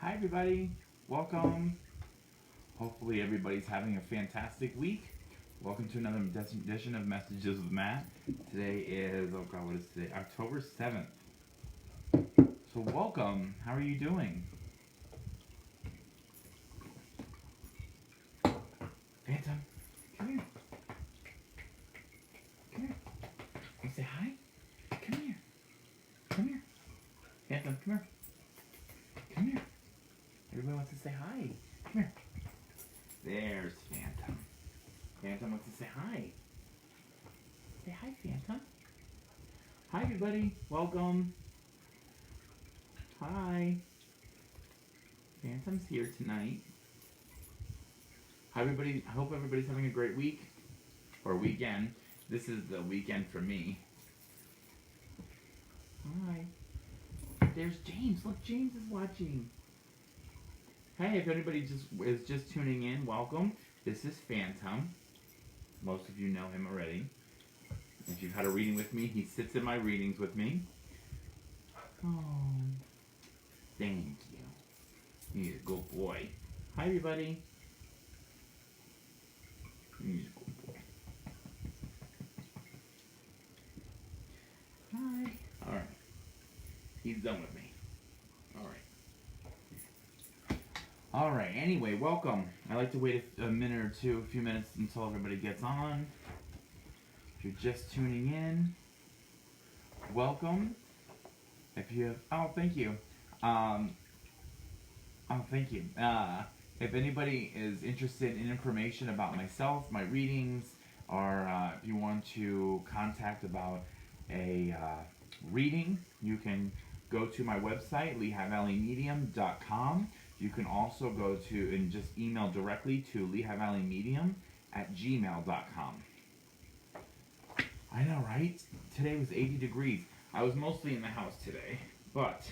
Hi, everybody. Welcome. Hopefully, everybody's having a fantastic week. Welcome to another edition of Messages with Matt. Today is, oh God, what is today? October 7th. So, welcome. How are you doing? Phantom, come here. Come here. You say hi? Come here. Come here. Phantom, come here. Come here. Everybody wants to say hi. Come here. There's Phantom. Phantom wants to say hi. Say hi, Phantom. Hi, everybody. Welcome. Hi. Phantom's here tonight. Hi, everybody. I hope everybody's having a great week or weekend. This is the weekend for me. Hi. There's James. Look, James is watching. Hey, if anybody is just tuning in, welcome. This is Phantom. Most of you know him already. If you've had a reading with me, he sits in my readings with me. Oh, thank you. He's a good boy. Hi, everybody. He's a good boy. Hi. All right. He's done with me. All right. All right. Anyway, welcome. I like to wait a minute or two, a few minutes until everybody gets on. If you're just tuning in, welcome. If you have, oh, thank you. Thank you. If anybody is interested in information about myself, my readings, or if you want to contact about a reading, you can go to my website, lehighvalleymedium.com. You can also go to and just email directly to lehighvalleymedium@gmail.com. I know, right? Today was 80 degrees. I was mostly in the house today, but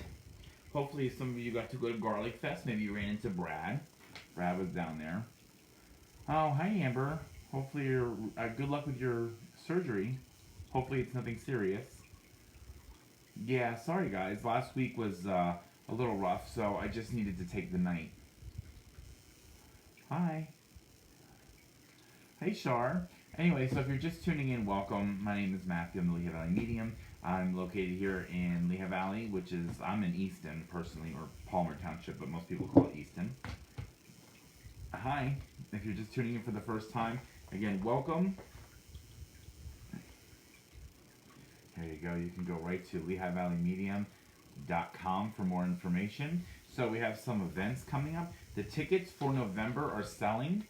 hopefully some of you got to go to Garlic Fest. Maybe you ran into Brad. Brad was down there. Oh, hi, Amber. Hopefully you're good luck with your surgery. Hopefully it's nothing serious. Yeah, sorry guys. Last week was a little rough, so I just needed to take the night. Hi. Hey, Shar. Anyway, so if you're just tuning in, welcome. My name is Matthew. I'm the Lehigh Valley Medium. I'm located here in Lehigh Valley, which is, I'm in Easton, personally, or Palmer Township, but most people call it Easton. Hi. If you're just tuning in for the first time, again, welcome. There you go. You can go right to lehighvalleymedium.com for more information. So we have some events coming up. The tickets for November are selling.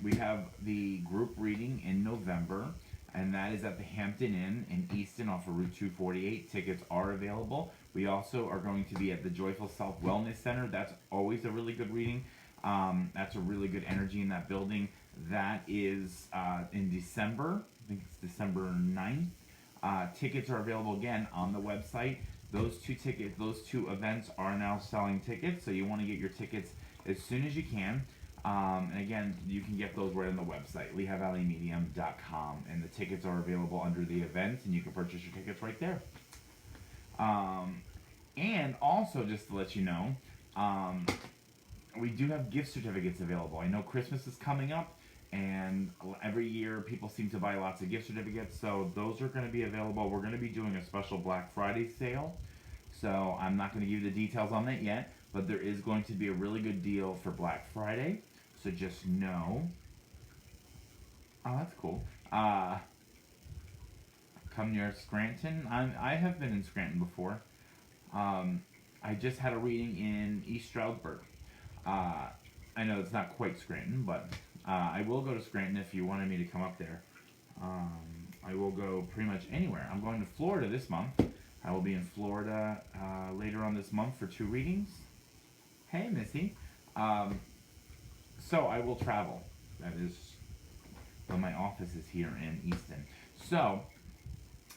We have the group reading in November, and that is at the Hampton Inn in Easton off of Route 248. Tickets are available. We also are going to be at the Joyful Self Wellness Center. That's always a really good reading. That's a really good energy in that building. That is in December. I think it's December 9th. Tickets are available again on the website. Those two events are now selling tickets, so you want to get your tickets as soon as you can. And again, you can get those right on the website, lehighvalleymedium.com, and the tickets are available under the events, and you can purchase your tickets right there. And also, just to let you know, we do have gift certificates available. I know Christmas is coming up, and every year people seem to buy lots of gift certificates, so those are going to be available. We're going to be doing a special Black Friday sale, so I'm not going to give you the details on that yet, but there is going to be a really good deal for Black Friday, so just know. Oh, that's cool. Come near Scranton. I have been in Scranton before. I just had a reading in East Stroudsburg. I know it's not quite Scranton, but I will go to Scranton if you wanted me to come up there. I will go pretty much anywhere. I'm going to Florida this month. I will be in Florida later on this month for 2 readings. Hey, Missy. So I will travel. That is, well, my office is here in Easton. So,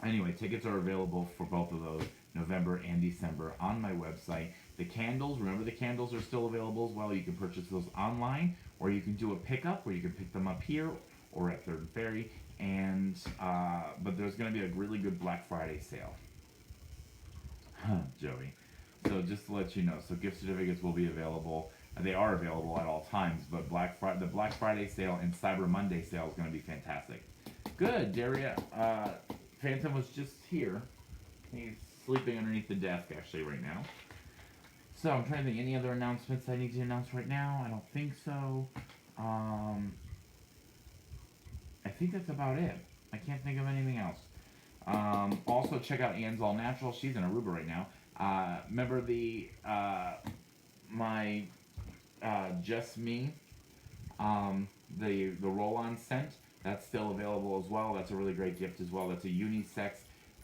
anyway, tickets are available for both of those, November and December, on my website. The candles, remember the candles are still available as well. You can purchase those online, or you can do a pickup where you can pick them up here or at Third and Ferry. And but there's going to be a really good Black Friday sale. Joey. So just to let you know, so gift certificates will be available. They are available at all times, but the Black Friday sale and Cyber Monday sale is going to be fantastic. Good, Daria. Phantom was just here. He's sleeping underneath the desk actually right now. So I'm trying to think, any other announcements I need to announce right now? I don't think so. I think that's about it. I can't think of anything else. Also check out Anne's All Natural. She's in Aruba right now. Remember the my Just Me, the roll-on scent, that's still available as well. That's a really great gift as well. That's a unisex,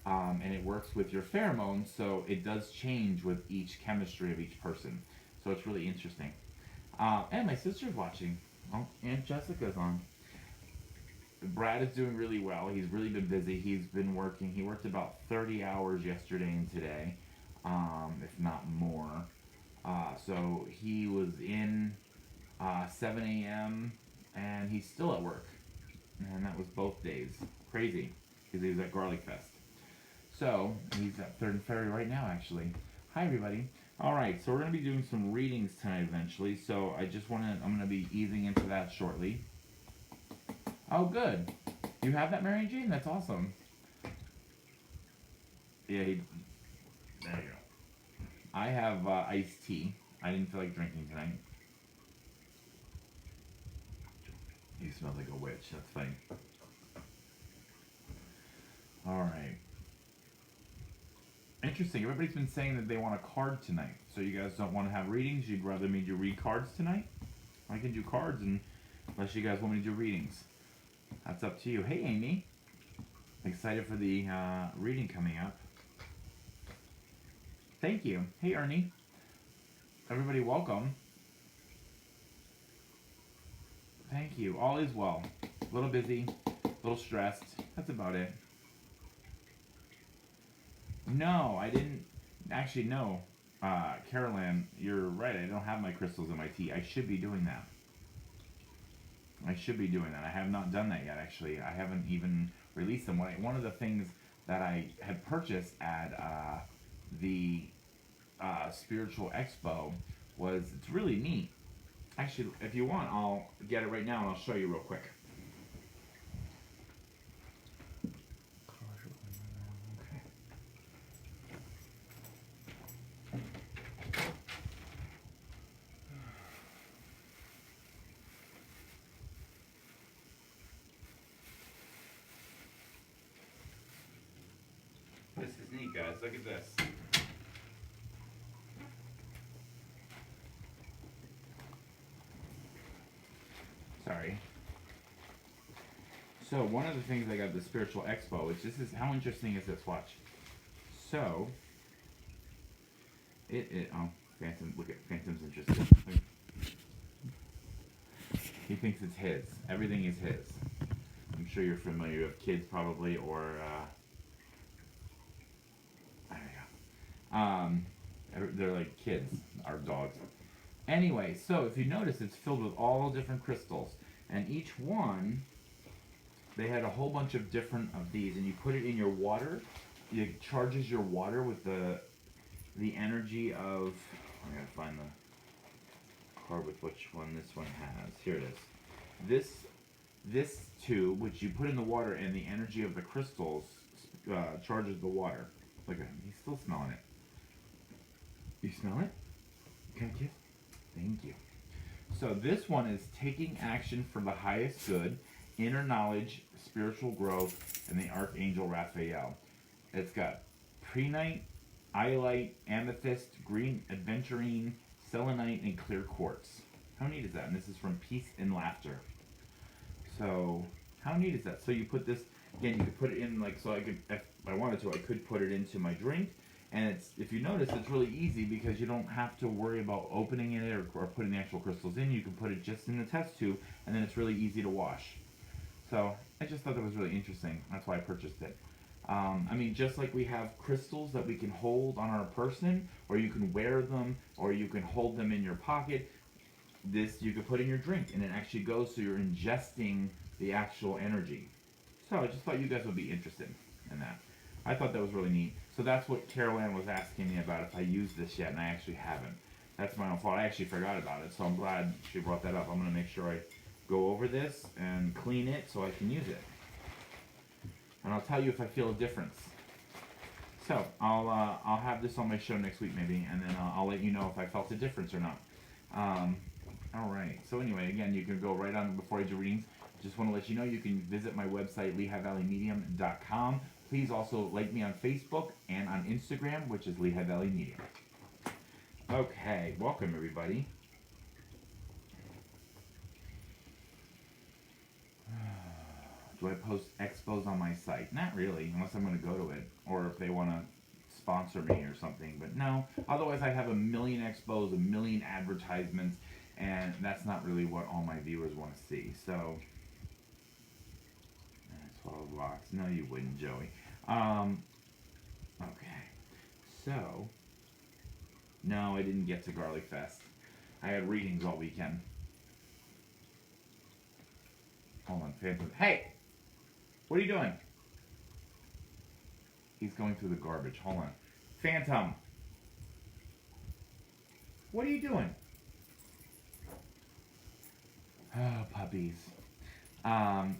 and it works with your pheromones, so it does change with each chemistry of each person. So it's really interesting. And my sister's watching. Oh, Aunt Jessica's on. Brad is doing really well. He's really been busy. He's been working. He worked about 30 hours yesterday and today, if not more. So he was in 7 a.m. and he's still at work. And that was both days. Crazy, because he was at Garlic Fest. So he's at 3rd and Ferry right now, actually. Hi, everybody. All right, so we're going to be doing some readings tonight eventually. So I'm going to be easing into that shortly. Oh, good. You have that, Mary Jane? That's awesome. Yeah, there you go. I have iced tea. I didn't feel like drinking tonight. You smell like a witch. That's funny. All right. Interesting. Everybody's been saying that they want a card tonight. So you guys don't want to have readings? You'd rather me do read cards tonight? I can do cards unless you guys want me to do readings. That's up to you. Hey, Amy. Excited for the reading coming up. Thank you. Hey, Ernie. Everybody, welcome. Thank you. All is well. A little busy, a little stressed. That's about it. No, I didn't. Actually, no. Carolyn, you're right. I don't have my crystals in my tea. I should be doing that. I should be doing that. I have not done that yet, actually. I haven't even released them. One of the things that I had purchased at the Spiritual Expo was, it's really neat. Actually, if you want, I'll get it right now and I'll show you real quick. This is neat, guys. Look at this. Sorry. So one of the things I got at the Spiritual Expo, which this is, how interesting is this? Watch. So oh, Phantom, look at Phantom's interested. He thinks it's his. Everything is his. I'm sure you're familiar. You have kids probably, or there you go. They're like kids, our dogs. Anyway, so if you notice, it's filled with all different crystals, and each one, they had a whole bunch of different of these, and you put it in your water. It charges your water with the energy of. I gotta find the card with which one this one has. Here it is. This tube, which you put in the water, and the energy of the crystals charges the water. Look at him. He's still smelling it. You smell it? Can I kiss? Thank you. So this one is taking action for the highest good, inner knowledge, spiritual growth, and the Archangel Raphael. It's got prehnite, iolite, amethyst, green adventurine, selenite, and clear quartz. How neat is that? And this is from Peace and Laughter. So how neat is that? So you put this, again, you could put it in, like, so I could, if I wanted to, I could put it into my drink. And it's, if you notice, it's really easy because you don't have to worry about opening it or putting the actual crystals in. You can put it just in the test tube, and then it's really easy to wash. So I just thought that was really interesting. That's why I purchased it. I mean, just like we have crystals that we can hold on our person, or you can wear them, or you can hold them in your pocket, this you could put in your drink, and it actually goes so you're ingesting the actual energy. So I just thought you guys would be interested in that. I thought that was really neat. So that's what Carol Ann was asking me about, if I used this yet, and I actually haven't. That's my own fault. I actually forgot about it, so I'm glad she brought that up. I'm going to make sure I go over this and clean it so I can use it. And I'll tell you if I feel a difference. So I'll have this on my show next week maybe, and then I'll let you know if I felt a difference or not. All right. So anyway, again, you can go right on before I do readings. Just want to let you know you can visit my website LehighValleyMedium.com. Please also like me on Facebook and on Instagram, which is Lehigh Valley Medium. Okay, welcome everybody. Do I post expos on my site? Not really, unless I'm going to go to it, or if they want to sponsor me or something. But no, otherwise I have a million expos, a million advertisements, and that's not really what all my viewers want to see. So, 12 blocks. No, you wouldn't, Joey. Okay. So, no, I didn't get to Garlic Fest. I had readings all weekend. Hold on, Phantom. Hey! What are you doing? He's going through the garbage. Hold on. Phantom! What are you doing? Oh, puppies.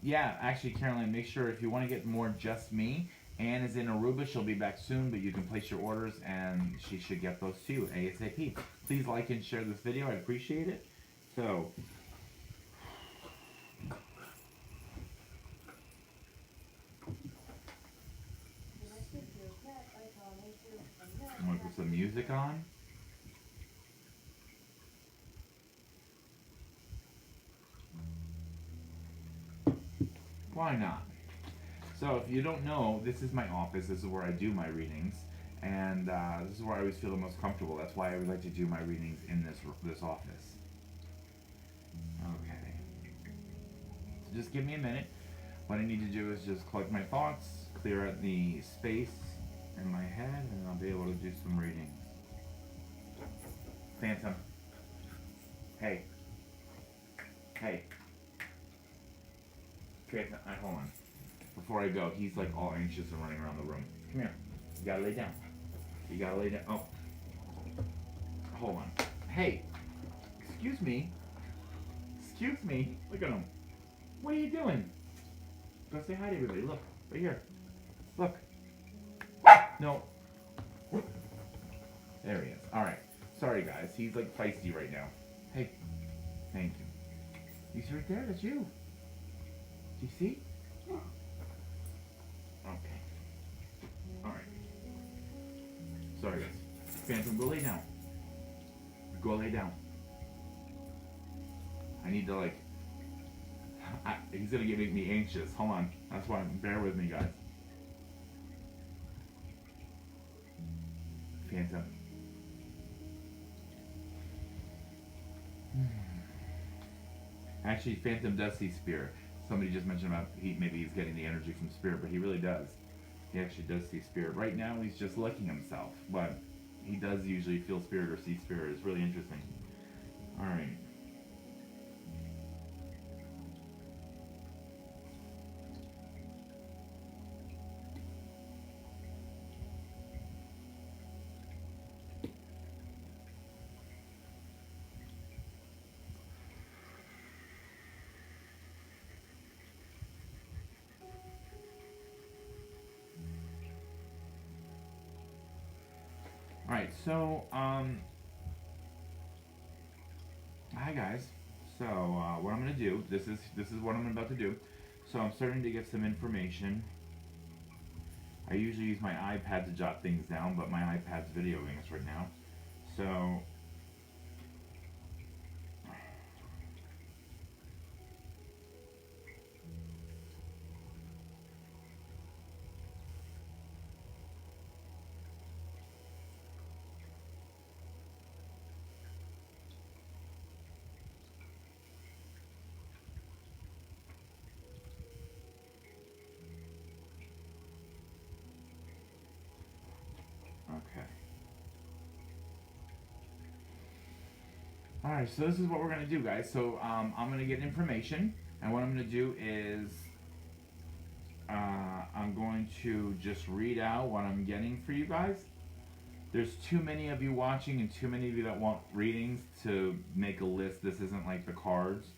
Yeah, actually, Caroline, make sure if you want to get more Just Me, Anne is in Aruba. She'll be back soon, but you can place your orders, and she should get those to you ASAP. Please like and share this video. I'd appreciate it. So, I'm going to put some music on. Why not? So if you don't know, this is my office. This is where I do my readings, and this is where I always feel the most comfortable. That's why I would like to do my readings in this office. Okay. So just give me a minute. What I need to do is just collect my thoughts, clear out the space in my head, and I'll be able to do some readings. Phantom. Hey. Hey. Phantom, hold on. Before I go, he's like all anxious and running around the room. Come here. You gotta lay down. You gotta lay down. Oh. Hold on. Hey. Excuse me. Excuse me. Look at him. What are you doing? Go say hi to everybody. Look. Right here. Look. No. There he is. Alright. Sorry, guys. He's like feisty right now. Hey. Thank you. He's right there. That's you. Do you see? Okay. Alright. Sorry, guys. Phantom, go lay down. Go lay down. I need to, like... he's gonna make me anxious. Hold on. That's why. Bear with me, guys. Phantom. Actually, Phantom does see spirit. Somebody just mentioned about maybe he's getting the energy from spirit, but he really does. He actually does see spirit. Right now, he's just licking himself, but he does usually feel spirit or see spirit. It's really interesting. All right. Alright, so, hi guys. So, what I'm going to do, this is what I'm about to do. So I'm starting to get some information. I usually use my iPad to jot things down, but my iPad's videoing us right now. So, okay. Alright, so this is what we're going to do, guys. So, I'm going to get information, and what I'm going to do is I'm going to just read out what I'm getting for you guys. There's too many of you watching and too many of you that want readings to make a list. This isn't like the cards.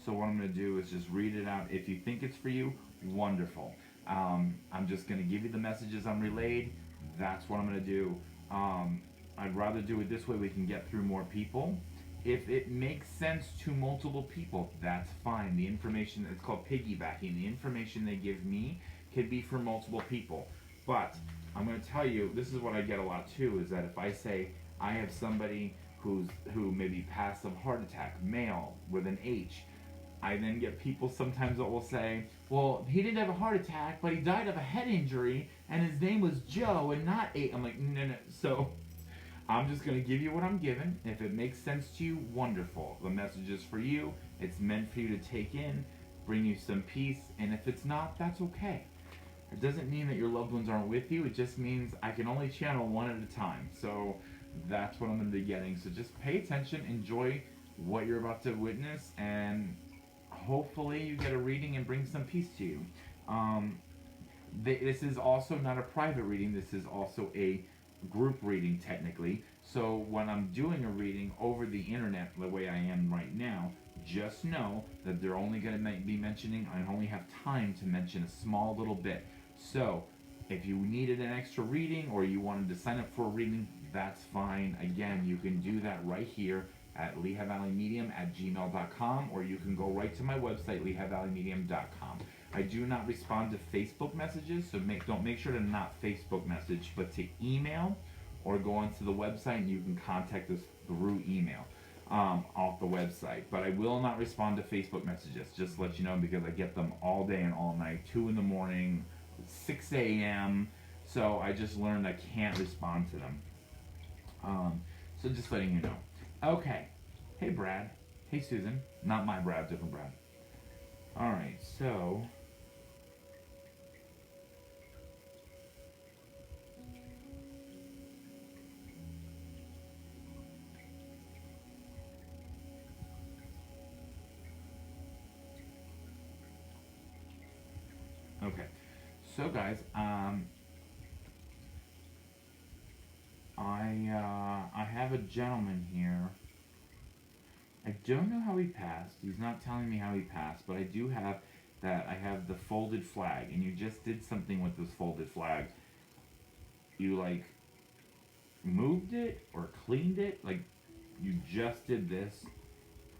So what I'm going to do is just read it out. If you think it's for you, wonderful. I'm just going to give you the messages I'm relayed. That's what I'm going to do. I'd rather do it this way. We can get through more people. If it makes sense to multiple people, that's fine. The information, it's called piggybacking. The information they give me could be for multiple people. But I'm going to tell you, this is what I get a lot too, is that if I say I have somebody who maybe passed of heart attack, male with an H, I then get people sometimes that will say, well, he didn't have a heart attack, but he died of a head injury, and his name was Joe and not A. I'm like, no, no. So I'm just going to give you what I'm given. If it makes sense to you, wonderful. The message is for you. It's meant for you to take in, bring you some peace, and if it's not, that's okay. It doesn't mean that your loved ones aren't with you. It just means I can only channel one at a time. So that's what I'm going to be getting. So just pay attention, enjoy what you're about to witness, and hopefully you get a reading and bring some peace to you. This is also not a private reading. This is also a group reading technically. So when I'm doing a reading over the internet the way I am right now, just know that they're only going to be mentioning, I only have time to mention a small little bit. So if you needed an extra reading or you wanted to sign up for a reading, that's fine. Again, you can do that right here at lehighvalleymedium@gmail.com, or you can go right to my website, lehighvalleymedium.com. I do not respond to Facebook messages, so make sure to not Facebook message, but to email or go onto the website and you can contact us through email off the website. But I will not respond to Facebook messages, just to let you know, because I get them all day and all night, 2 in the morning, 6 a.m. So I just learned I can't respond to them. So just letting you know. Okay. Hey, Brad. Hey, Susan. Not my Brad, different Brad. All right, so okay. So guys, I have a gentleman here. I don't know how he passed. He's not telling me how he passed, but I do have that. I have the folded flag, and you just did something with this folded flag. You like moved it or cleaned it, like you just did this,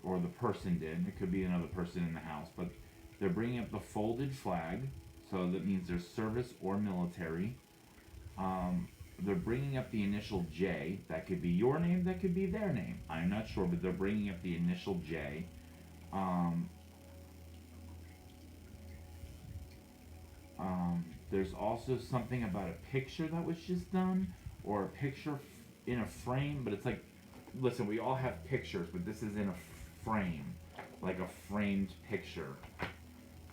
or the person did. It could be another person in the house, but they're bringing up the folded flag, so that means there's service or military. They're bringing up the initial J. That could be your name, that could be their name. I'm not sure, but they're bringing up the initial J. There's also something about a picture that was just done, or a picture in a frame, but it's like, listen, we all have pictures, but this is in a frame, like a framed picture.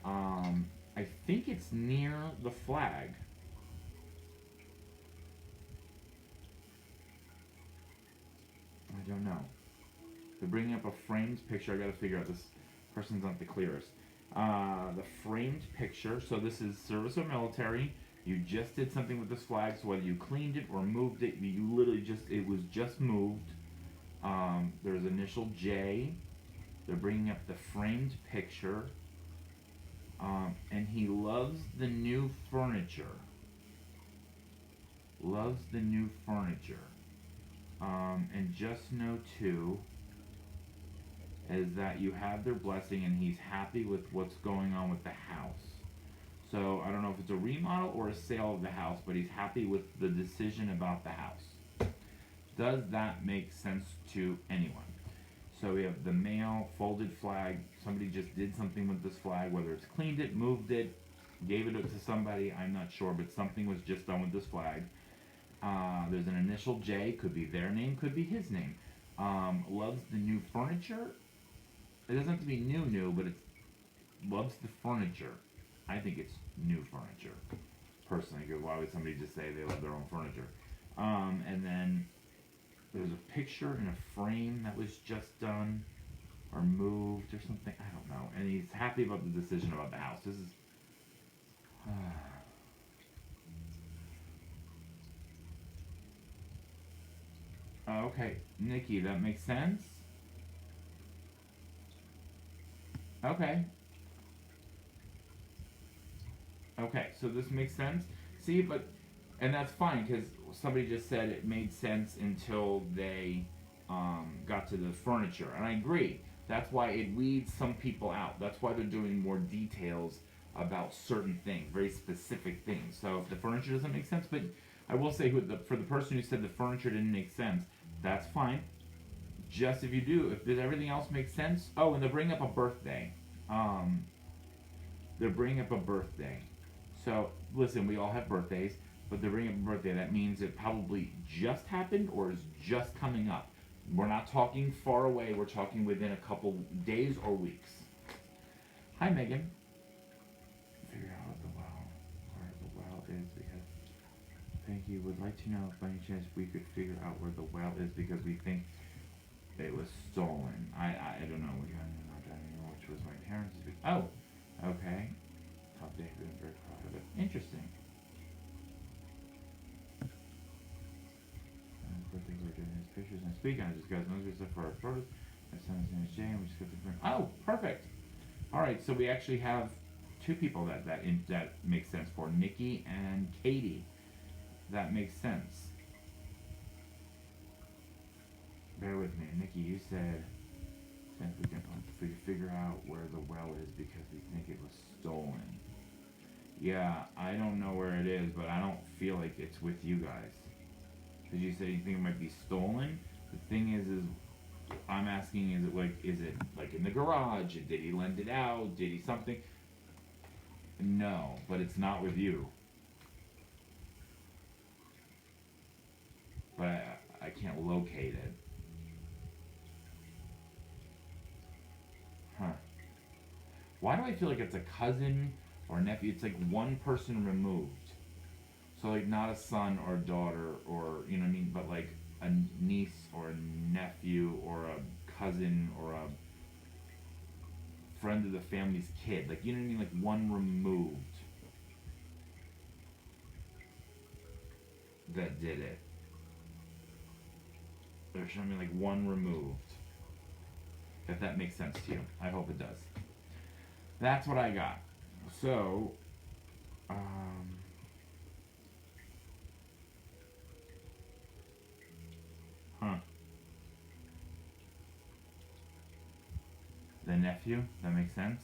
I think it's near the flag. I don't know. They're bringing up a framed picture. I gotta figure out, this person's not the clearest. The framed picture. So this is service or military. You just did something with this flag. So whether you cleaned it or moved it, you literally it was just moved. There's initial J. They're bringing up the framed picture. And he loves the new furniture. Loves the new furniture. And just know too, is that you have their blessing and he's happy with what's going on with the house. So I don't know if it's a remodel or a sale of the house, but he's happy with the decision about the house. Does that make sense to anyone? So we have the male folded flag. Somebody just did something with this flag, whether it's cleaned it, moved it, gave it to somebody, I'm not sure, but something was just done with this flag. There's an initial J, could be their name, could be his name. Loves the new furniture. It doesn't have to be new, but it's loves the furniture. I think it's new furniture, personally, because why would somebody just say they love their own furniture? And then there's a picture in a frame that was just done or moved or something, I don't know. And he's happy about the decision about the house. This is Okay, Nikki, that makes sense. Okay, okay, so this makes sense. See, but and that's fine because somebody just said it made sense until they got to the furniture, and I agree. That's why it weeds some people out. That's why they're doing more details about certain things, very specific things. So if the furniture doesn't make sense, but I will say, for the person who said the furniture didn't make sense, that's fine. Just if you do, if everything else makes sense. Oh, and they're bringing up a birthday. Um, they're bringing up a birthday. So listen, we all have birthdays, but they're bringing up a birthday. That means it probably just happened or is just coming up. We're not talking far away. We're talking within a couple days or weeks. Hi, Megan. Figure out what where the well is because thank you. Would like to know if by any chance we could figure out where the well is because we think it was stolen. I don't know. We got which was my parents'. Oh, okay. Thought they've been very proud of it. Interesting. Birthday we were doing his pictures next week, and I just got those stuff for our photos. My son's name is Jay, and we just got the print. Oh, perfect. All right, so we actually have two people that makes sense for, Nikki and Katie. That makes sense. Bear with me, Nikki. You said if we can figure out where the well is because we think it was stolen. Yeah, I don't know where it is, but I don't feel like it's with you guys. Because you said you think it might be stolen. The thing is I'm asking, is it like in the garage? Did he lend it out? Did he something? No, but it's not with you. But I can't locate it. Huh. Why do I feel like it's a cousin or nephew? It's like one person removed. So like not a son or daughter or, you know what I mean, but like a niece or a nephew or a cousin or a friend of the family's kid. Like, you know what I mean? Like one removed that did it. They're showing me like one removed. If that makes sense to you. I hope it does. That's what I got. So, huh. The nephew, that makes sense.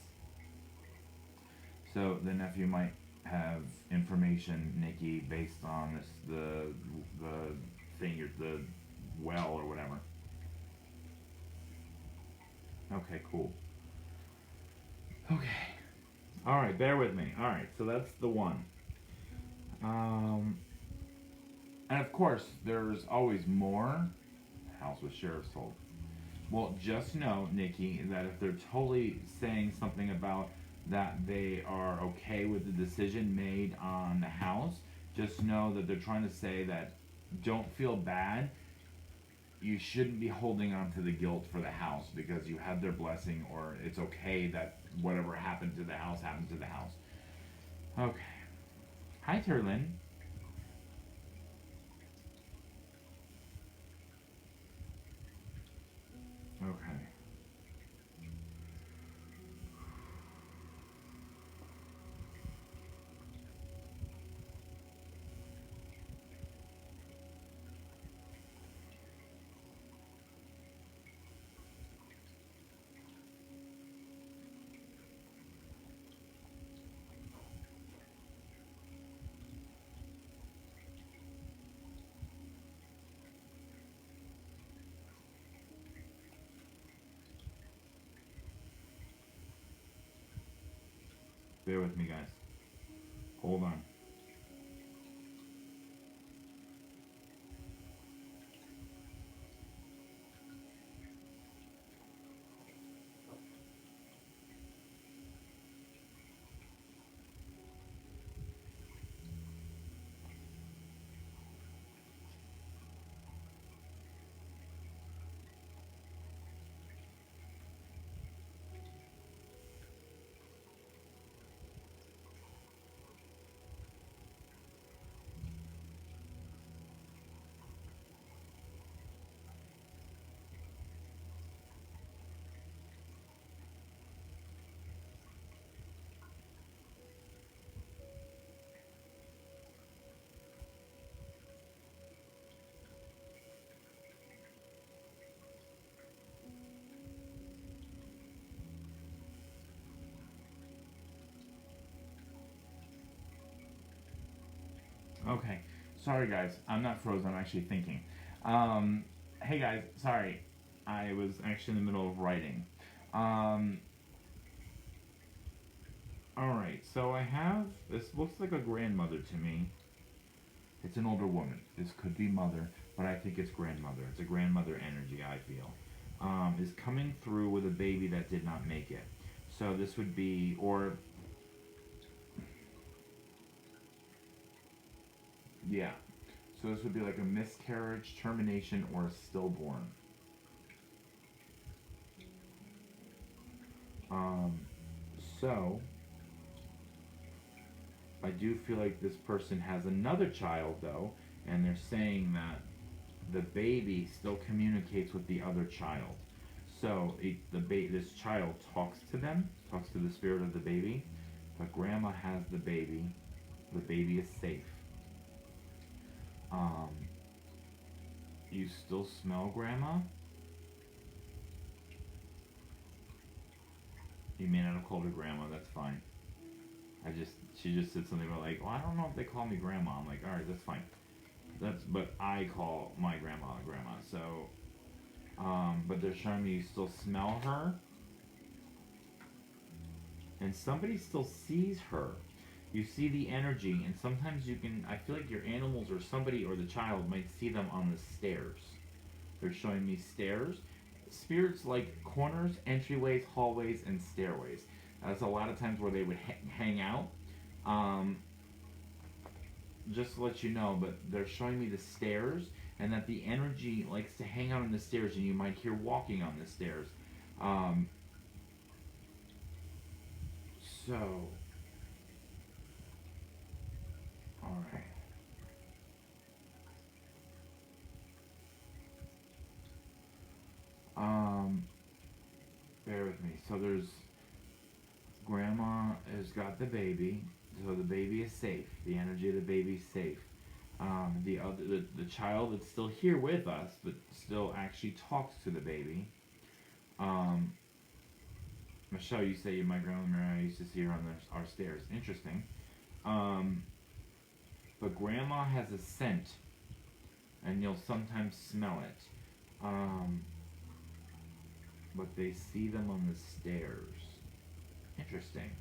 So the nephew might have information, Nikki, based on the thing, the well or whatever. Okay, cool. Okay. All right, bear with me. All right, so that's the one. And of course, there's always more. House with sheriff's told. Well, just know, Nikki, that if they're totally saying something about that they are okay with the decision made on the house, just know that they're trying to say that don't feel bad. You shouldn't be holding on to the guilt for the house because you had their blessing, or it's okay that whatever happened to the house happened to the house. Okay. Hi, Terlin. Okay. Bear with me, guys. Hold on. Okay. Sorry, guys. I'm not frozen. I'm actually thinking. Hey, guys. Sorry. I was actually in the middle of writing. Um, Alright. So I have. This looks like a grandmother to me. It's an older woman. This could be mother, but I think it's grandmother. It's a grandmother energy, I feel. Is coming through with a baby that did not make it. So this would be. Or. Yeah. So this would be like a miscarriage, termination, or a stillborn. Um, so I do feel like this person has another child though, and they're saying that the baby still communicates with the other child. So this child talks to them, talks to the spirit of the baby, but grandma has the baby. The baby is safe. Um, you still smell grandma? You may not have called her grandma, that's fine. She just said something about like, well, I don't know if they call me grandma. I'm like, all right, that's fine. But I call my grandma grandma. So, but they're showing me you still smell her, and somebody still sees her. You see the energy, and sometimes you can. I feel like your animals or somebody or the child might see them on the stairs. They're showing me stairs. Spirits like corners, entryways, hallways, and stairways. That's a lot of times where they would hang out. Um, just to let you know, but they're showing me the stairs and that the energy likes to hang out on the stairs and you might hear walking on the stairs. Um, so, alright. Um, Bear with me. So there's grandma has got the baby, so the baby is safe. The energy of the baby is safe. The child that's still here with us, but still actually talks to the baby. Michelle, you say my grandmother I used to see her on our stairs. Interesting. Um, but grandma has a scent, and you'll sometimes smell it. But they see them on the stairs. Interesting.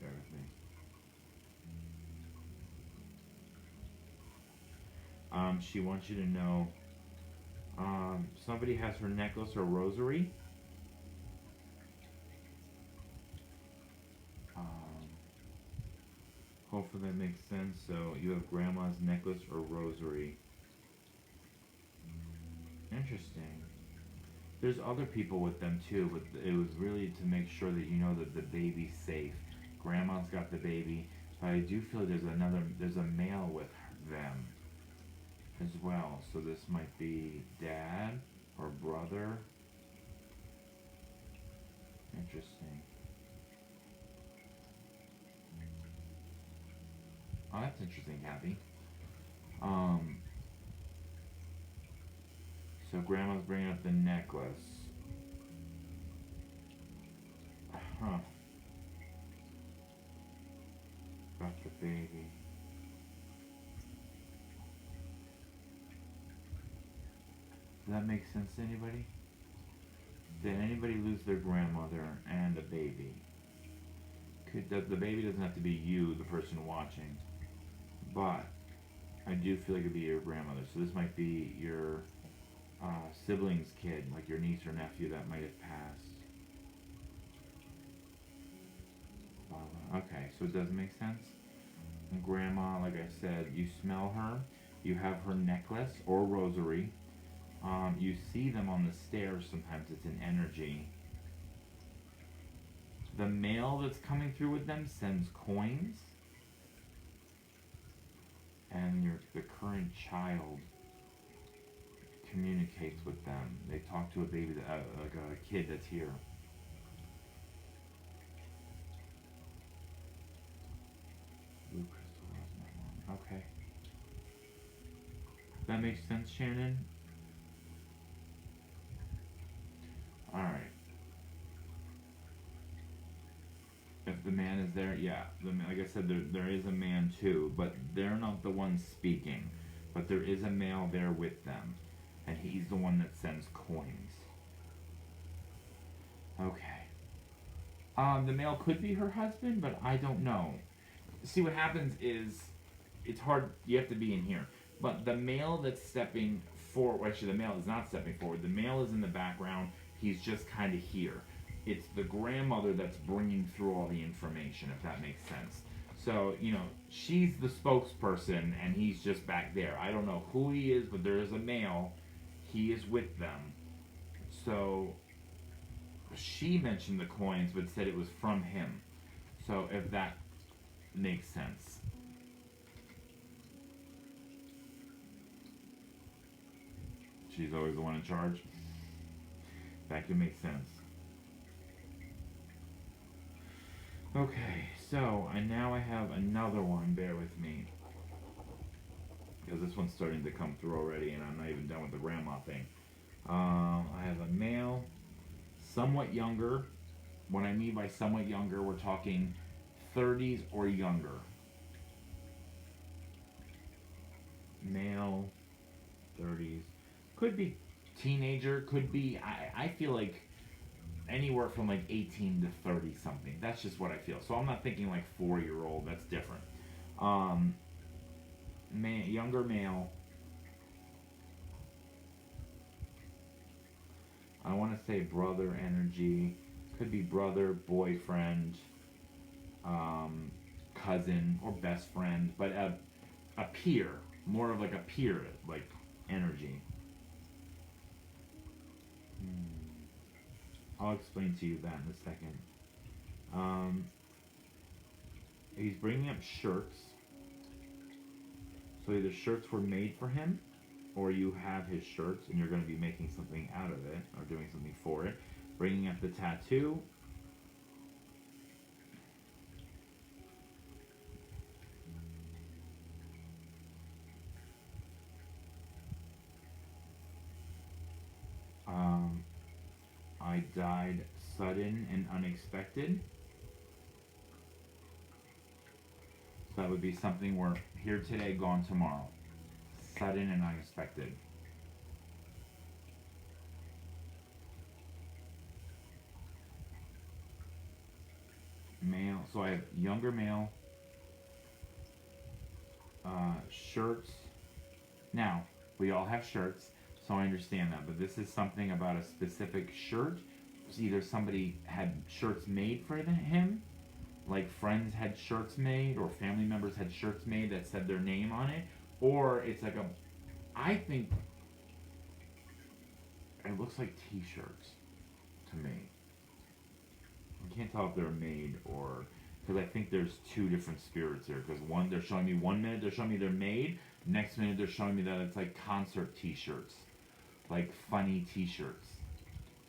Bear with me. She wants you to know. Somebody has her necklace or rosary. Hopefully that makes sense. So you have grandma's necklace or rosary. Interesting. There's other people with them too, but it was really to make sure that you know that the baby's safe. Grandma's got the baby, but I do feel there's a male with them as well. So this might be dad or brother. Interesting. Oh, that's interesting, Kathy. Um, so grandma's bringing up the necklace. Huh. Got the baby. Does that make sense to anybody? Did anybody lose their grandmother and a baby? The baby doesn't have to be you, the person watching, but I do feel like it'd be your grandmother. So this might be your sibling's kid, like your niece or nephew that might have passed. Okay, so it does make sense. And grandma, like I said, you smell her. You have her necklace or rosary. You see them on the stairs. Sometimes it's an energy. The male that's coming through with them sends coins, and the current child communicates with them. They talk to a baby, like a kid that's here. Blue crystal was my mom. Okay. That makes sense, Shannon? Alright. Yeah, like I said, there is a man too, but they're not the ones speaking. But there is a male there with them, and he's the one that sends coins. Okay. The male could be her husband, but I don't know. See, what happens is, it's hard. You have to be in here. But the male that's stepping forward, actually, the male is not stepping forward. The male is in the background. He's just kind of here. It's the grandmother that's bringing through all the information, if that makes sense. So, she's the spokesperson, and he's just back there. I don't know who he is, but there is a male. He is with them. So, she mentioned the coins, but said it was from him. So, if that makes sense. She's always the one in charge. That can make sense. Okay, so now I have another one. Bear with me. Because this one's starting to come through already, and I'm not even done with the grandma thing. I have a male, somewhat younger. What I mean by somewhat younger, we're talking 30s or younger. Male, 30s. Could be teenager, could be, I feel like anywhere from like 18 to 30 something. That's just what I feel. So I'm not thinking like 4-year-old, that's different. Younger male. I want to say brother energy. Could be brother, boyfriend, cousin, or best friend, but a peer. More of like a peer, like energy. I'll explain to you that in a second. He's bringing up shirts. So either shirts were made for him, or you have his shirts and you're going to be making something out of it, or doing something for it. Bringing up the tattoo. I died sudden and unexpected. So that would be something where here today, gone tomorrow. Sudden and unexpected. Male. So I have younger male. Shirts. Now, we all have shirts, so I understand that. But this is something about a specific shirt. So either somebody had shirts made for him, like friends had shirts made, or family members had shirts made that said their name on it, or it's like I think it looks like t-shirts to me. I can't tell if they're made or, because I think there's two different spirits here. Because one, they're showing me 1 minute, they're showing me they're made. Next minute, they're showing me that it's like concert t-shirts, like funny t-shirts.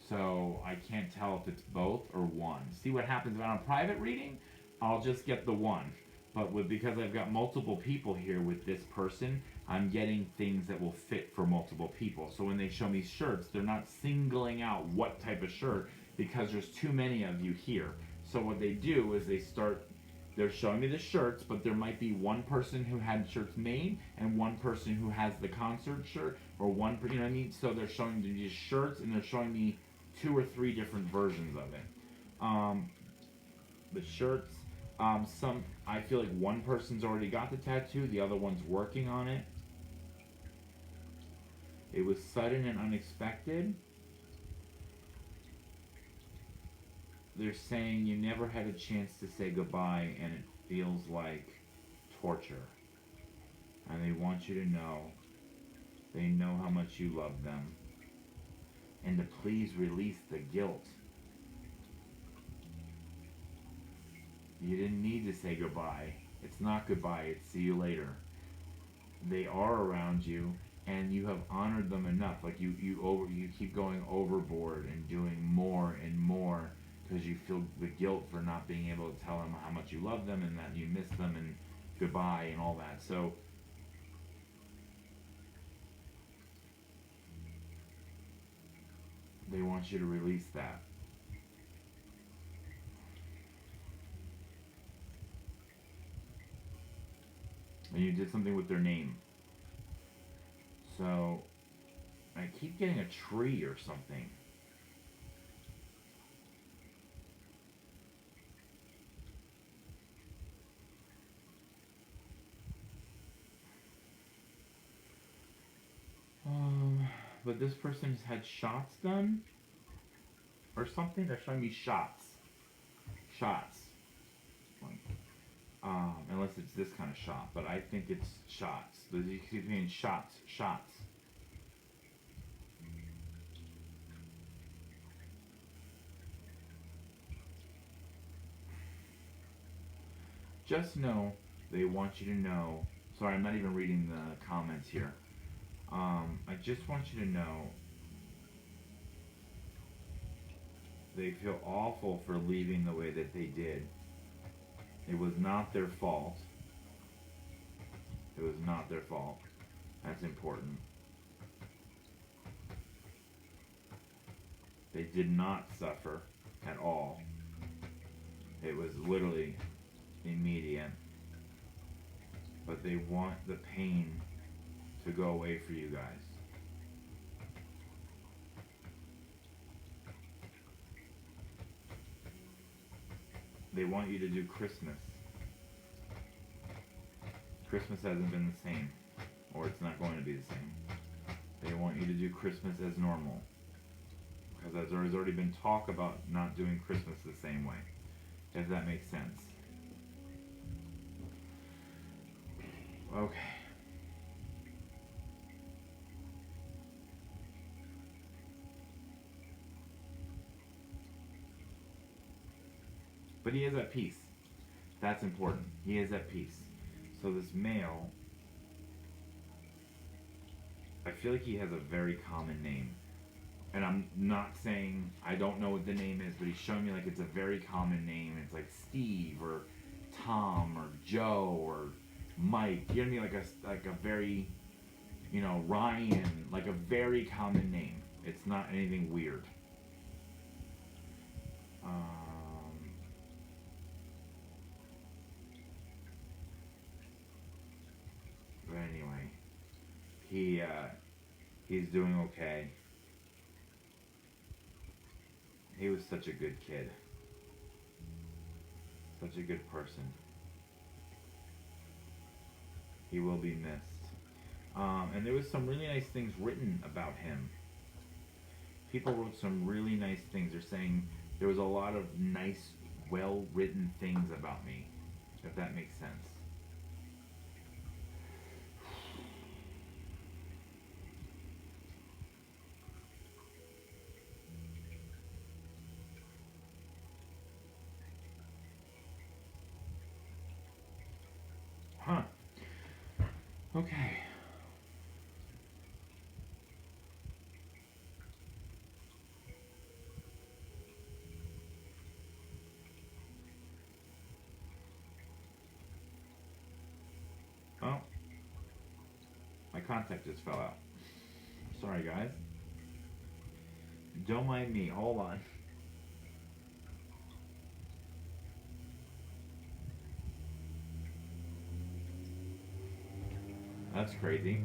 So I can't tell if it's both or one. See what happens on a private reading? I'll just get the one. But because I've got multiple people here with this person, I'm getting things that will fit for multiple people. So when they show me shirts, they're not singling out what type of shirt, because there's too many of you here. So what they do is they're showing me the shirts, but there might be one person who had shirts made and one person who has the concert shirt, or one, you know what I mean? So they're showing me these shirts, and they're showing me 2 or 3 different versions of it. The shirts, I feel like one person's already got the tattoo, the other one's working on it. It was sudden and unexpected. They're saying you never had a chance to say goodbye, and it feels like torture. And they want you to know, they know how much you love them. And to please release the guilt. You didn't need to say goodbye. It's not goodbye, it's see you later. They are around you, and you have honored them enough. Like you keep going overboard and doing more and more, because you feel the guilt for not being able to tell them how much you love them and that you miss them and goodbye and all that. So they want you to release that. And you did something with their name. So, I keep getting a tree or something. But this person's had shots done? Or something? They're showing me shots. Shots. Unless it's this kind of shot, but I think it's shots. You keep saying shots, shots. Just know they want you to know. Sorry, I'm not even reading the comments here. I just want you to know they feel awful for leaving the way that they did. It was not their fault. It was not their fault. That's important. They did not suffer at all. It was literally immediate. But they want the pain to go away for you guys. They want you to do Christmas. Christmas hasn't been the same, or it's not going to be the same. They want you to do Christmas as normal, because there's already been talk about not doing Christmas the same way, if that makes sense. Okay. But he is at peace. That's important. He is at peace. So this male, I feel like he has a very common name. And I'm not saying I don't know what the name is, but he's showing me like it's a very common name. It's like Steve or Tom or Joe or Mike. You know what I mean? Like a very, Ryan. Like a very common name. It's not anything weird. But anyway, he's doing okay. He was such a good kid. Such a good person. He will be missed. And there was some really nice things written about him. People wrote some really nice things. They're saying there was a lot of nice, well-written things about me, if that makes sense. Huh. Okay. Oh. My contact just fell out. Sorry, guys. Don't mind me. Hold on. That's crazy.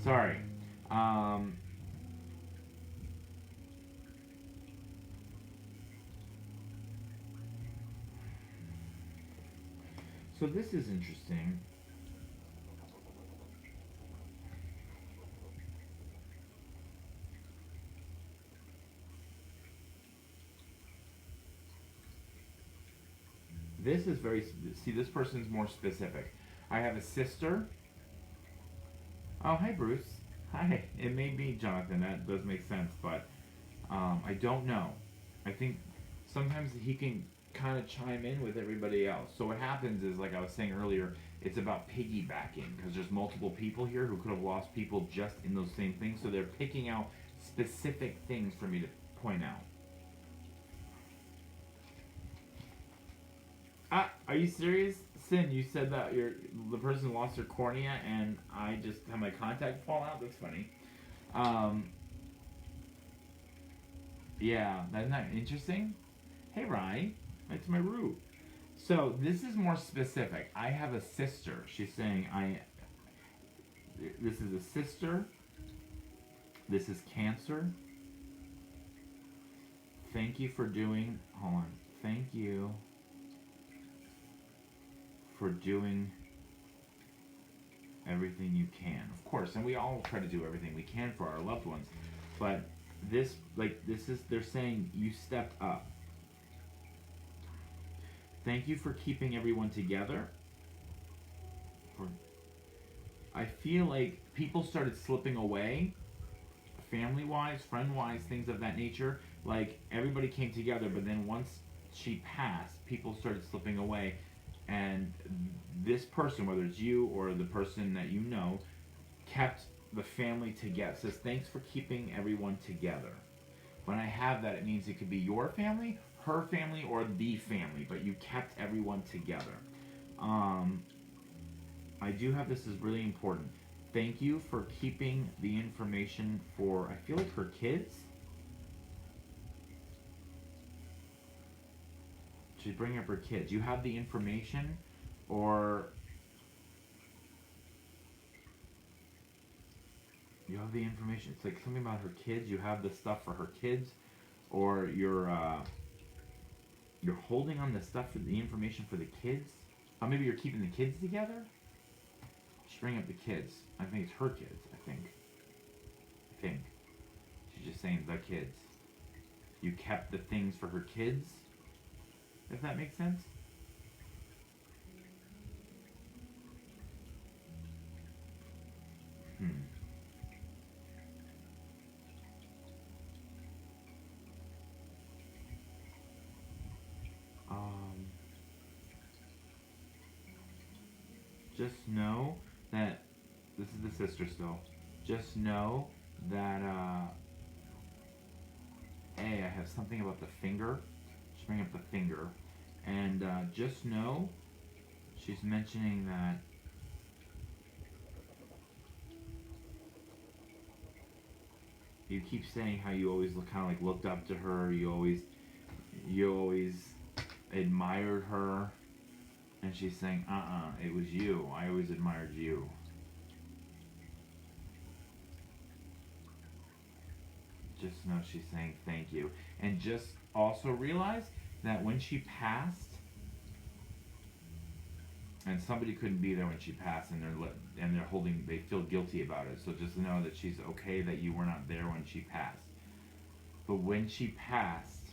Sorry. So this is interesting. This is very, see, this person's more specific. I have a sister. Oh, hi, Bruce. Hi. It may be Jonathan. That does make sense, but I don't know. I think sometimes he can kind of chime in with everybody else. So what happens is, like I was saying earlier, it's about piggybacking, because there's multiple people here who could have lost people just in those same things. So they're picking out specific things for me to point out. Are you serious? Sin, you said that the person lost their cornea and I just had my contact fall out? That's funny. Yeah, isn't that interesting? Hey, Ryan. It's my root. So this is more specific. I have a sister. She's saying This is a sister. This is Cancer. Thank you for doing, hold on. Thank you for doing everything you can. Of course, and we all try to do everything we can for our loved ones. But this is, they're saying you stepped up. Thank you for keeping everyone together. I feel like people started slipping away, family-wise, friend-wise, things of that nature. Like, everybody came together, but then once she passed, people started slipping away. And this person, whether it's you or the person that you know, kept the family together. It says, thanks for keeping everyone together. When I have that, it means it could be your family, her family, or the family, but you kept everyone together. I do have this is really important. Thank you for keeping the information for, I feel like, her kids. She's bringing up her kids. You have the information, or you have the information. It's like something about her kids. You have the stuff for her kids, or you're holding on the stuff for the information for the kids. Or maybe you're keeping the kids together. She's bringing up the kids. I think it's her kids. I think she's just saying the kids. You kept the things for her kids. If that makes sense. Just know that this is the sister still. Just know that I have something about the finger. Just bring up the finger, and just know she's mentioning that you keep saying how you always kind of like looked up to her. You always admired her. And she's saying, it was you. I always admired you. Just know she's saying thank you. And just also realize that when she passed, and somebody couldn't be there when she passed, and they feel guilty about it. So just know that she's okay that you were not there when she passed. But when she passed,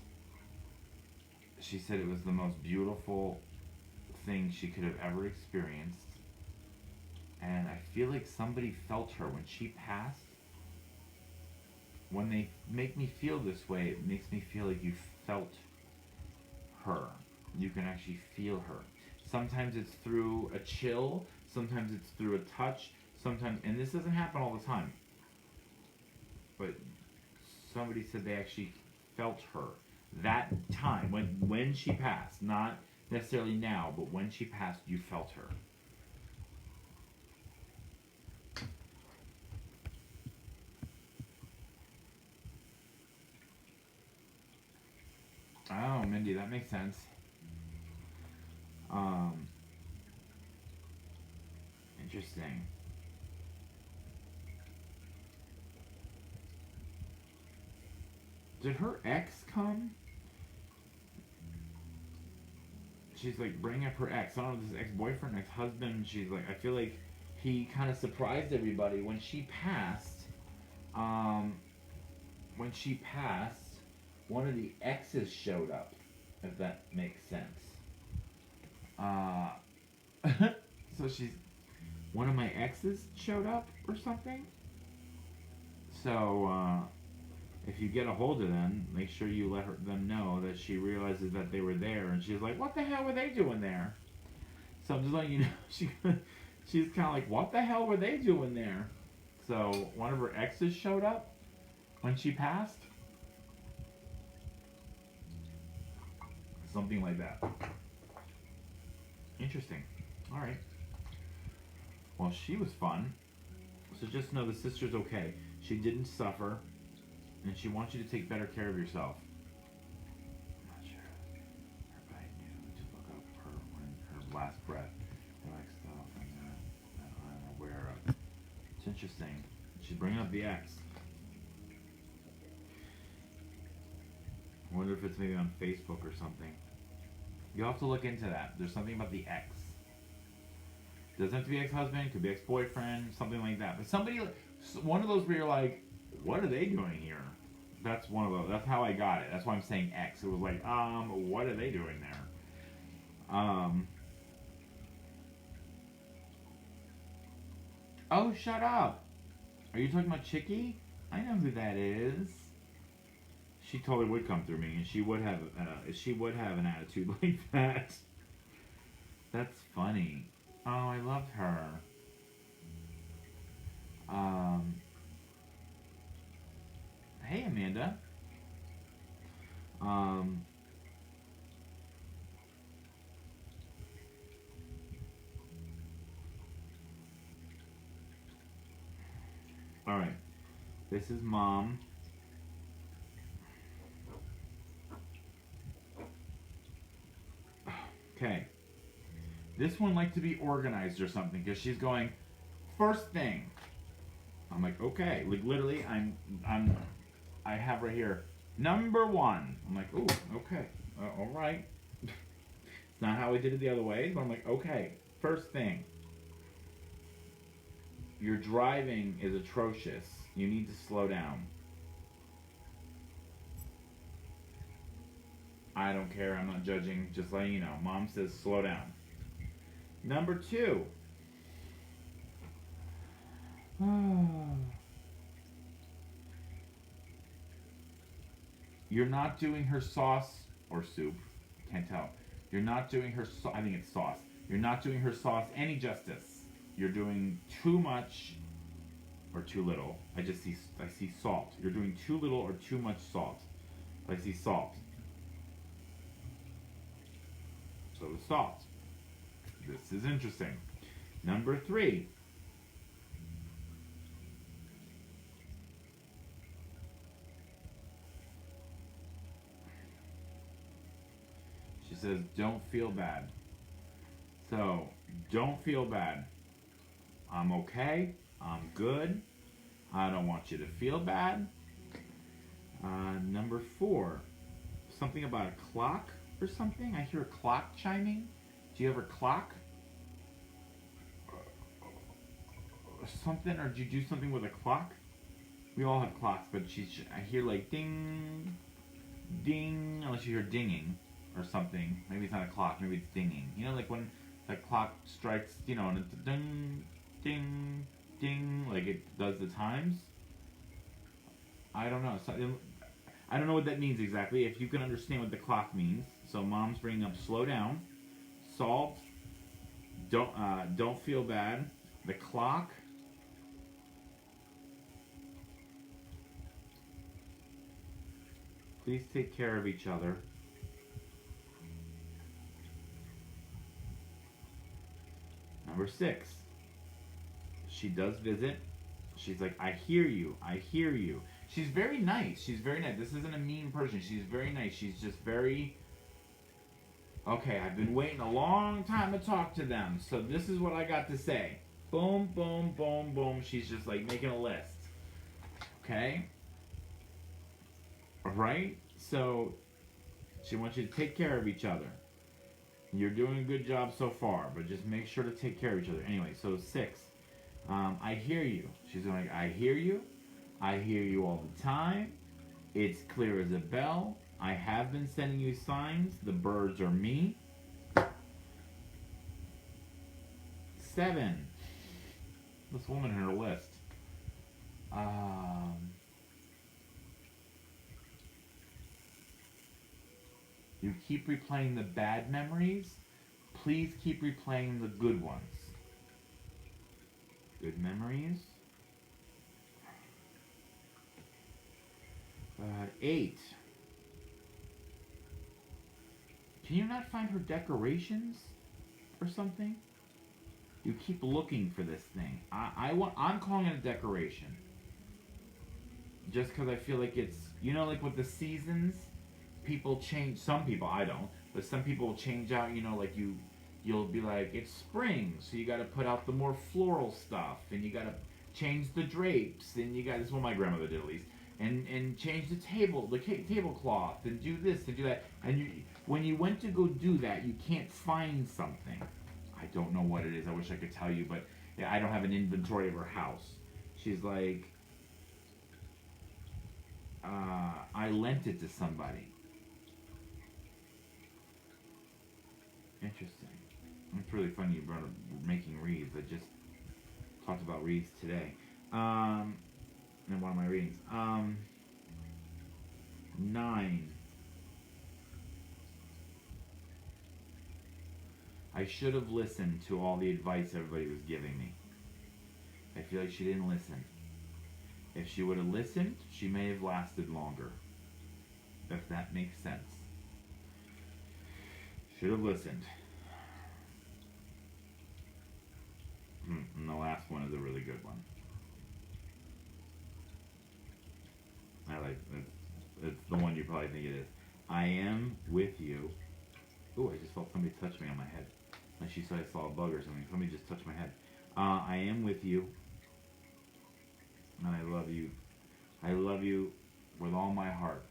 she said it was the most beautiful thing she could have ever experienced. And I feel like somebody felt her when she passed. When they make me feel this way, it makes me feel like you felt her. You can actually feel her. Sometimes it's through a chill, sometimes it's through a touch, sometimes, and this doesn't happen all the time, but somebody said they actually felt her that time when she passed. Not necessarily now, but when she passed, you felt her. Oh, Mindy, that makes sense. Interesting. Did her ex come? She's like bringing up her ex. I don't know if this is ex-boyfriend, ex-husband. She's like, I feel like he kind of surprised everybody when she passed. When she passed, one of the exes showed up, if that makes sense. So one of my exes showed up or something. So, if you get a hold of them, make sure you let them know that she realizes that they were there, and she's like, what the hell were they doing there? So I'm just letting you know, she's kind of like, what the hell were they doing there? So one of her exes showed up when she passed. Something like that. Interesting. Alright. Well, she was fun. So just know the sister's okay. She didn't suffer. And she wants you to take better care of yourself. I'm not sure. Everybody knew to look up her when her last breath. Like stuff and that I'm aware of. To interesting. She's bringing up the ex. I wonder if it's maybe on Facebook or something. You'll have to look into that. There's something about the ex. Doesn't have to be ex-husband, could be ex-boyfriend, something like that. But somebody, one of those where you're like, what are they doing here? That's one of those. That's how I got it. That's why I'm saying ex. It was like, what are they doing there? Oh, shut up. Are you talking about Chicky? I know who that is. She totally would come through me, and she would have an attitude like that. That's funny. Oh, I love her. Hey, Amanda. All right. This is Mom. Okay. This one likes to be organized or something because she's going, first thing. I'm like, okay. Like literally, I have right here, number 1. I'm like, ooh, okay. All right. It's not how I did it the other way, but I'm like, okay. First thing. Your driving is atrocious. You need to slow down. I don't care. I'm not judging. Just letting you know. Mom says slow down. Number 2. You're not doing her sauce or soup. Can't tell. You're not doing her I think it's sauce. You're not doing her sauce any justice. You're doing too much or too little. I see salt. You're doing too little or too much salt. I see salt. So the salt. This is interesting. Number 3. She says, don't feel bad. So, don't feel bad. I'm okay. I'm good. I don't want you to feel bad. Number 4. Something about a clock or something. I hear a clock chiming. Do you have a clock? Something, or did you do something with a clock? We all have clocks, but I hear like ding, ding, unless you hear dinging or something. Maybe it's not a clock, maybe it's dinging. You know, like when the clock strikes, you know, and it's ding, ding, ding, like it does the times. I don't know. I don't know what that means exactly. If you can understand what the clock means. So Mom's bringing up slow down, salt, don't feel bad, the clock. Please take care of each other. Number 6. She does visit. She's like, I hear you. I hear you. She's very nice. She's very nice. This isn't a mean person. She's very nice. She's just very... Okay, I've been waiting a long time to talk to them. So this is what I got to say. Boom, boom, boom, boom. She's just like making a list. Okay? Alright? So, she wants you to take care of each other. You're doing a good job so far, but just make sure to take care of each other. Anyway, so 6. I hear you. She's going, I hear you. I hear you all the time. It's clear as a bell. I have been sending you signs. The birds are me. 7. This woman in her list. You keep replaying the bad memories. Please keep replaying the good ones. Good memories. 8. Can you not find her decorations or something? You keep looking for this thing. I'm calling it a decoration. Just because I feel like it's, you know, like with the seasons, people change. Some people, I don't, but some people will change out. You know, like you'll be like, it's spring, so you got to put out the more floral stuff, and you got to change the drapes, and you got this is what my grandmother did at least, and change the tablecloth, and do this and do that. And when you went to go do that, you can't find something. I don't know what it is. I wish I could tell you, but I don't have an inventory of her house. She's like, I lent it to somebody. Interesting. It's really funny you brought up making wreaths. I just talked about wreaths today. In one of my readings. 9. I should have listened to all the advice everybody was giving me. I feel like she didn't listen. If she would have listened, she may have lasted longer. If that makes sense. Should have listened. And the last one is a really good one. I like it. It's the one you probably think it is. I am with you. Ooh, I just felt somebody touch me on my head. Like she said I saw a bug or something. Somebody just touched my head. I am with you. And I love you. I love you with all my heart.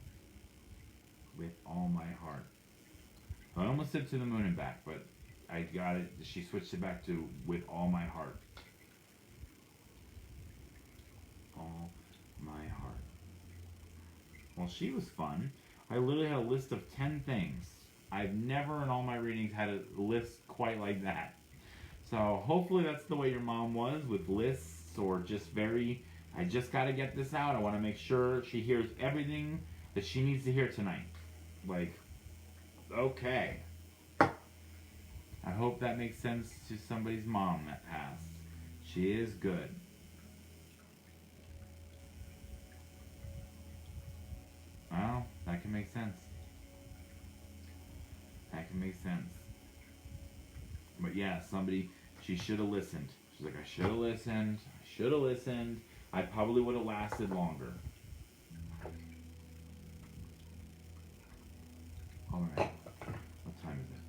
With all my heart. I almost said to the moon and back, but I got it. She switched it back to with all my heart. All my heart. Well, she was fun. I literally had a list of 10 things. I've never in all my readings had a list quite like that. So hopefully that's the way your mom was with lists, or just very, I just got to get this out. I want to make sure she hears everything that she needs to hear tonight. Like, okay. I hope that makes sense to somebody's mom that passed. She is good. Well, that can make sense. That can make sense. But yeah, she should have listened. She's like, I should have listened. I should have listened. I probably would have lasted longer. All right. What time is it?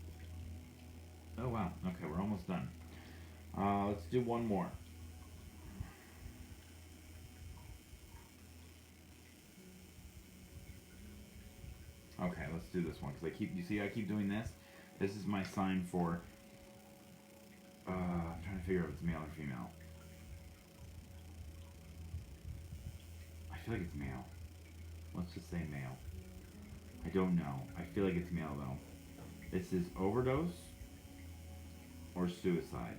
Oh, wow. Okay, we're almost done. Let's do one more. Okay, let's do this one, because I keep doing this. This is my sign for, I'm trying to figure out if it's male or female. I feel like it's male. Let's just say male. I don't know. I feel like it's male, though. This is overdose or suicide.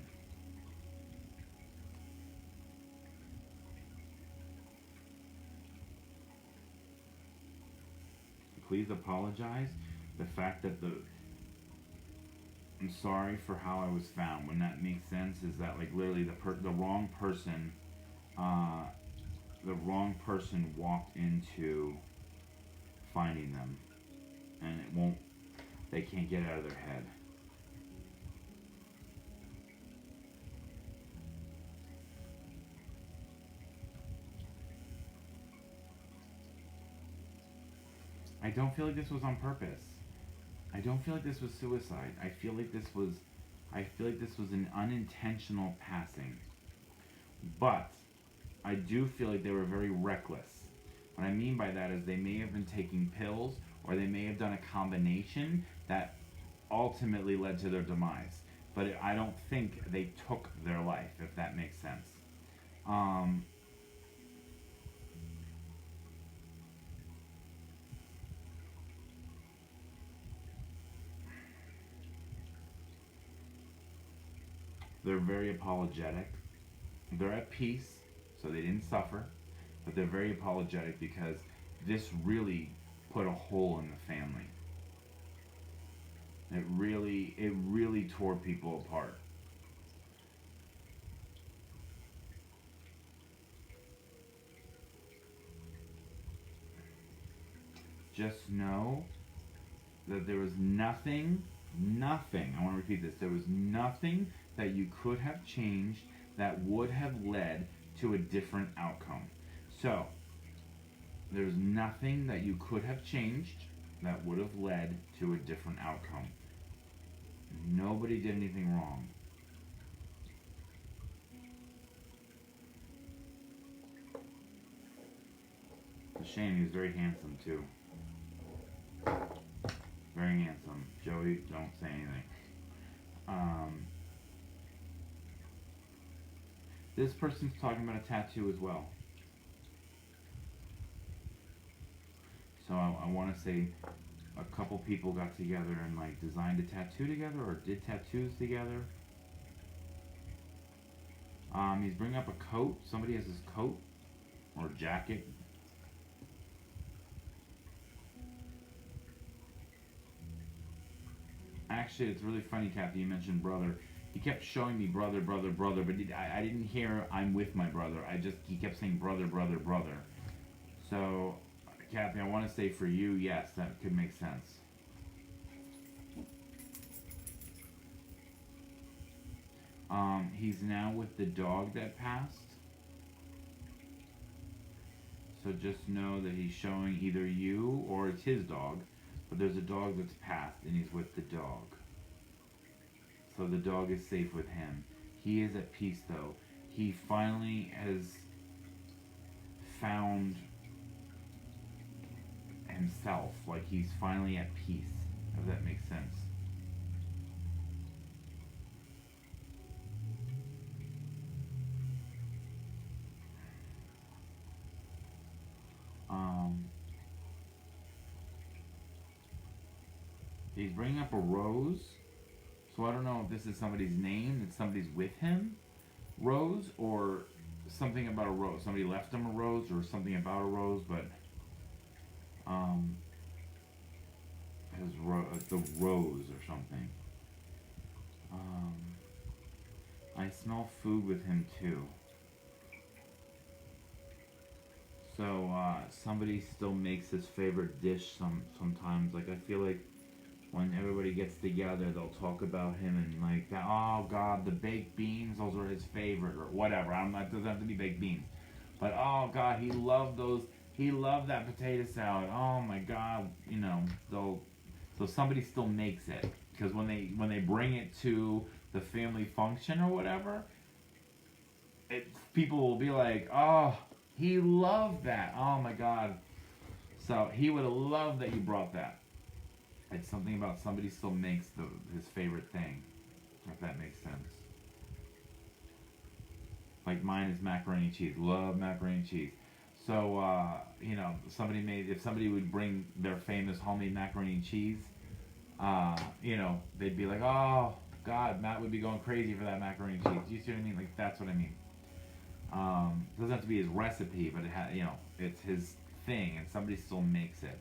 Please apologize. The fact that I'm sorry for how I was found. When that makes sense, is that like literally the wrong person, walked into finding them, and they can't get out of their head. I don't feel like this was on purpose. I don't feel like this was suicide. I feel like this was an unintentional passing. But I do feel like they were very reckless. What I mean by that is they may have been taking pills, or they may have done a combination that ultimately led to their demise. But I don't think they took their life, if that makes sense. They're very apologetic. They're at peace, so they didn't suffer, but they're very apologetic because this really put a hole in the family. It really tore people apart. Just know that there was nothing, I want to repeat this, there was nothing that you could have changed that would have led to a different outcome. So, there's nothing that you could have changed that would have led to a different outcome. Nobody did anything wrong. shame. He was very handsome too. Very handsome. Joey, don't say anything. This person's talking about a tattoo as well. So I want to say a couple people got together and like designed a tattoo together or did tattoos together. He's bringing up a coat. Somebody has his coat or jacket. Actually, it's really funny, Kathy, you mentioned brother. He kept showing me brother, brother, brother, but I didn't hear I'm with my brother. He kept saying brother, brother, brother. So, Kathy, I want to say for you, yes, that could make sense. He's now with the dog that passed. So just know that he's showing either you or it's his dog, but there's a dog that's passed and he's with the dog. So the dog is safe with him. He is at peace though. He finally has found himself. Like he's finally at peace, if that makes sense. He's bringing up a rose. So I don't know if this is somebody's name, that somebody's with him, Rose, or something about a rose. Somebody left him a rose or something about a rose, but the rose or something. I smell food with him too. So somebody still makes his favorite dish sometimes. Like I feel like when everybody gets together, they'll talk about him and like that. Oh God, the baked beans, those are his favorite or whatever. It doesn't have to be baked beans, but oh God, he loved those. He loved that potato salad. Oh my God, you know. So somebody still makes it because when they bring it to the family function or whatever, people will be like, oh, he loved that. Oh my God. So he would have loved that you brought that. It's something about somebody still makes his favorite thing, if that makes sense. Like mine is macaroni and cheese. Love macaroni and cheese. So, you know, if somebody would bring their famous homemade macaroni and cheese, you know, they'd be like, oh, God, Matt would be going crazy for that macaroni and cheese. Do you see what I mean? Like, that's what I mean. It doesn't have to be his recipe, but you know, it's his thing, and somebody still makes it.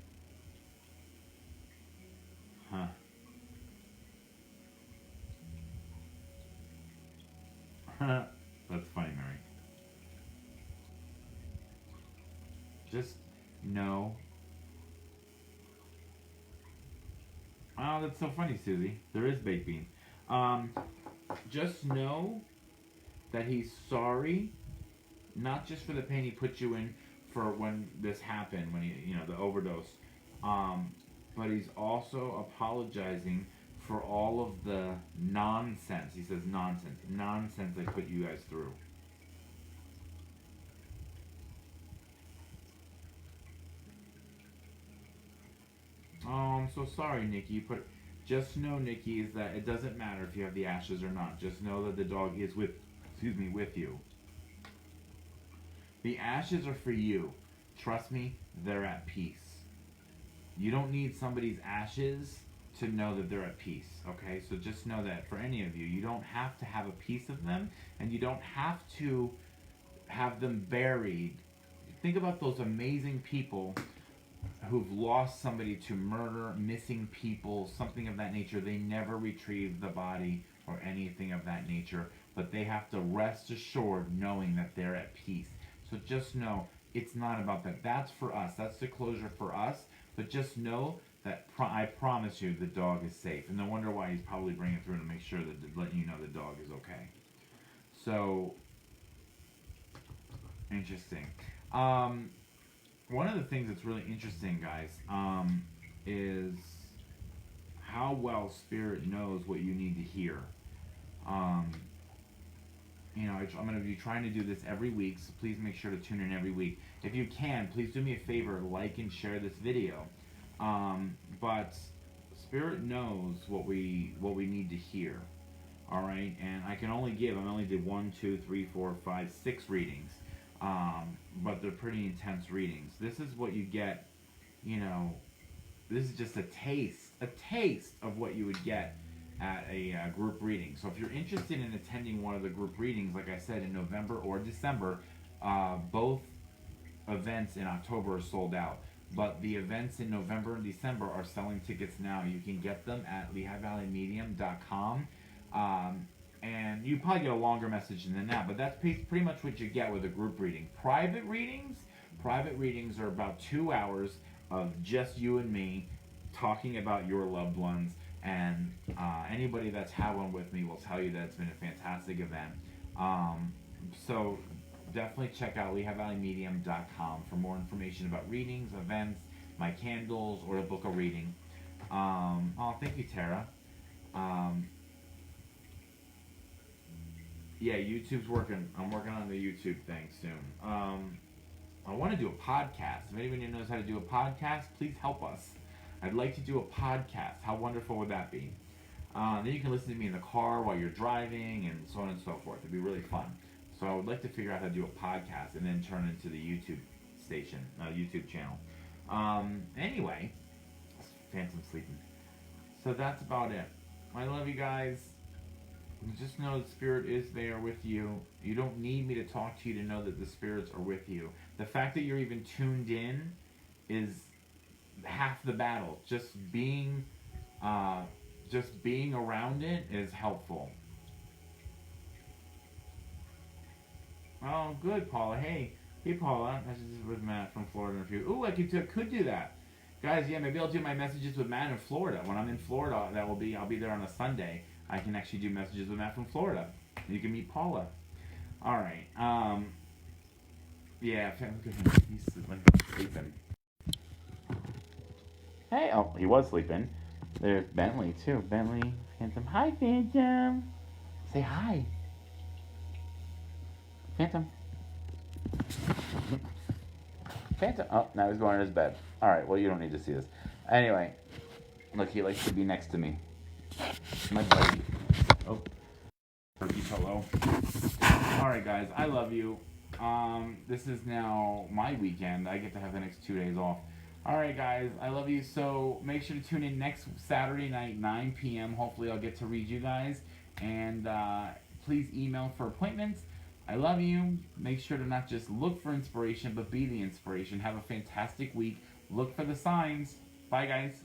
Huh. That's funny, Mary. Just know. Oh, that's so funny, Susie. There is baked beans. Just know that he's sorry, not just for the pain he put you in for when this happened, when you know, the overdose, but he's also apologizing for all of the nonsense. He says nonsense I put you guys through. Oh, I'm so sorry, Nikki. Just know, Nikki, is that it doesn't matter if you have the ashes or not. Just know that the dog is with you. The ashes are for you. Trust me, they're at peace. You don't need somebody's ashes to know that they're at peace, okay? So just know that for any of you, you don't have to have a piece of them, and you don't have to have them buried. Think about those amazing people who've lost somebody to murder, missing people, something of that nature. They never retrieve the body or anything of that nature, but they have to rest assured knowing that they're at peace. So just know it's not about that. That's for us. That's the closure for us. But just know that I promise you the dog is safe. And no wonder why he's probably bringing it through to make sure that letting you know the dog is okay. So, interesting. One of the things that's really interesting, guys, is how well Spirit knows what you need to hear. I'm going to be trying to do this every week, so please make sure to tune in every week. If you can, please do me a favor, like and share this video. But Spirit knows what we need to hear. All right, and I only did 1, 2, 3, 4, 5, 6 readings, but they're pretty intense readings. This is what you get, this is just a taste of what you would get at a group reading. So if you're interested in attending one of the group readings, like I said, in November or December, both events in October are sold out. But the events in November and December are selling tickets now. You can get them at LehighValleyMedium.com. And you probably get a longer message than that, but that's pretty much what you get with a group reading. Private readings are about 2 hours of just you and me talking about your loved ones, and anybody that's had one with me will tell you that it's been a fantastic event. So definitely check out LehighValleyMedium.com for more information about readings, events, my candles, or to book a reading. Oh, thank you, Tara. Yeah, YouTube's working. I'm working on the YouTube thing soon. I want to do a podcast. If anybody knows how to do a podcast, please help us. I'd like to do a podcast. How wonderful would that be? Then you can listen to me in the car while you're driving and so on and so forth. It'd be really fun. So I would like to figure out how to do a podcast and then turn it into the YouTube YouTube channel. Anyway, Phantom's sleeping. So that's about it. I love you guys. Just know the Spirit is there with you. You don't need me to talk to you to know that the spirits are with you. The fact that you're even tuned in is half the battle. Just being around it is helpful. Oh, good, Paula. Hey, Paula. Messages with Matt from Florida in a few. Ooh, I could do that, guys. Yeah, maybe I'll do my messages with Matt in Florida. When I'm in Florida, I'll be there on a Sunday. I can actually do messages with Matt from Florida. You can meet Paula. All right. Yeah, look at him. He's sleeping. Hey, oh, he was sleeping. There's Bentley, too. Bentley, Phantom. Hi, Phantom. Say hi. Phantom. Phantom. Oh, now he's going to his bed. All right, well, you don't need to see this. Anyway, look, he likes to be next to me. My buddy. Oh, turkey hello. All right, guys, I love you. This is now my weekend. I get to have the next 2 days off. All right, guys, I love you. So make sure to tune in next Saturday night, 9 p.m. Hopefully, I'll get to read you guys. And please email for appointments. I love you. Make sure to not just look for inspiration, but be the inspiration. Have a fantastic week. Look for the signs. Bye, guys.